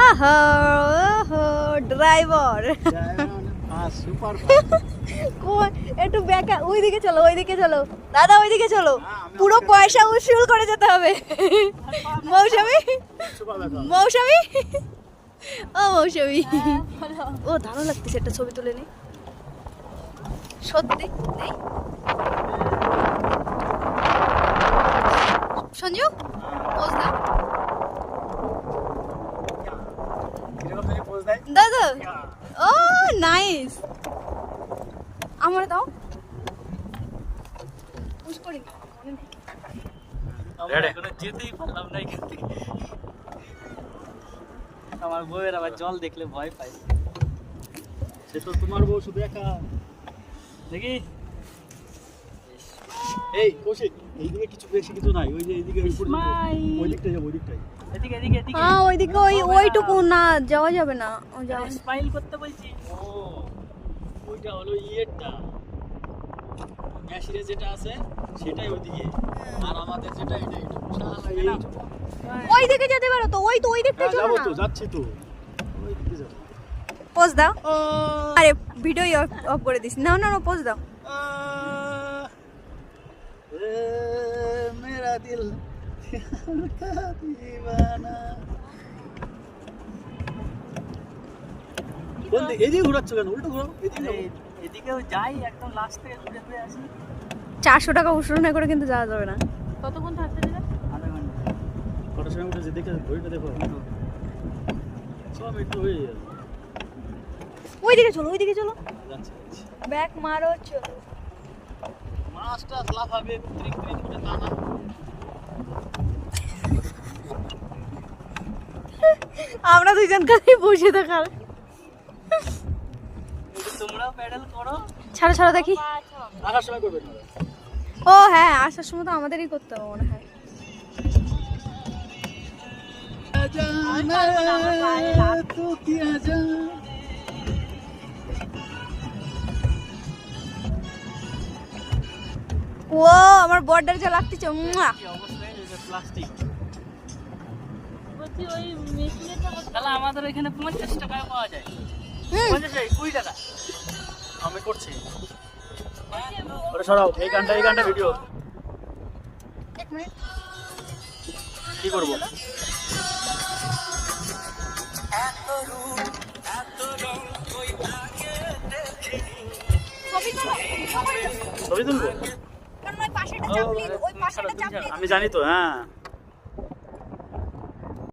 ওহো ওহো driver super একটু ব্যাকা ওইদিকে চলো দাদা ওইদিকে চলো পুরো পয়সা উসুল করে যেতে হবে মৌসুমী মৌসুমী ও মৌসুমী ও দারুণ লাগতেছে একটা ছবি তুলে নি সত্যি নেই সঞ্জু পোজ দাও দাদা ও নাইস আমার দাও পুশ করি আমরা এখনো যেতেই পারলাম না এখান থেকে। আমার বউয়ের আবার জল দেখলে ভয় পায়। সে তো তোমার বউ শুধু একা দেখি। এই কৌশিক এইদিকে কিছু বেশি কিছু নাই, ওই যে এইদিকে ওই দিকটা যাবো, ওই দিকটাই এদিকে এদিকে এদিকে। হ্যাঁ ওইদিকে ওইটুকু না যাওয়া যাবে না, ও যাও স্মাইল করতে বলছি। ও ওইটা হলো ইয়েরটা, ম্যাশিরে যেটা আছে সেটাই ওইদিকে, আর আমাদের যেটা এটা এটা ওইদিকে যেতে পারো তো, ওই তো ওই দিকটাই চলো না। তো যাচ্ছি তো ওই দিকে যাব। পোজ দাও। আরে ভিডিও অফ করে দিস। না না না পোজ দাও। মেরা দিল দিওয়ানা। কোন দিকে এদিকে ঘোরাচ্ছ কেন? উল্টো ঘোরাও, এদিকে এদিকেও যাই, একদম লাস্ট থেকে ঘুরে ঘুরে আসি। 400 টাকা উসুল না করে কিন্তু যাওয়া যাবে না। কতক্ষণ থাকতে দিলে? আধা ঘন্টা। কটার সময় উঠেছে দেখে ঘড়িটা দেখো। সব একটু হয়ে গেল। ওইদিকে চলো, ওইদিকে চলো। যাচ্ছি ব্যাক মারো চলো। মাছটা লাফাবে ত্রিক ত্রিক করে টানা। আমরা দুইজন কাছেই বসে থাকার। তোমরাও প্যাডেল করো। ছাড়ো ছাড়ো দেখি। আসার সময় করবে না? ও হ্যাঁ, আসার সময় তো আমাদেরই করতে হবে মনে হয়। তো কি আজা ও আমার বর্ডার যা লাগতেছে। মুয়া। কি অবস্থা, এই যে প্লাস্টিক। বলছি ওই মেশিনেরটা কত? তাহলে আমাদের এখানে 50 টাকায় পাওয়া যায়। 50 20 টাকা। আমি করছি। ওরে সরাও, এই গানটা ভিডিও। এক মিনিট। কি করব? ছবি তোলো। ছবি তুলবো? কারণ ওই পাশেটা চাপলি, ওই পাশেটা চাপলি। আমি জানি তো, হ্যাঁ।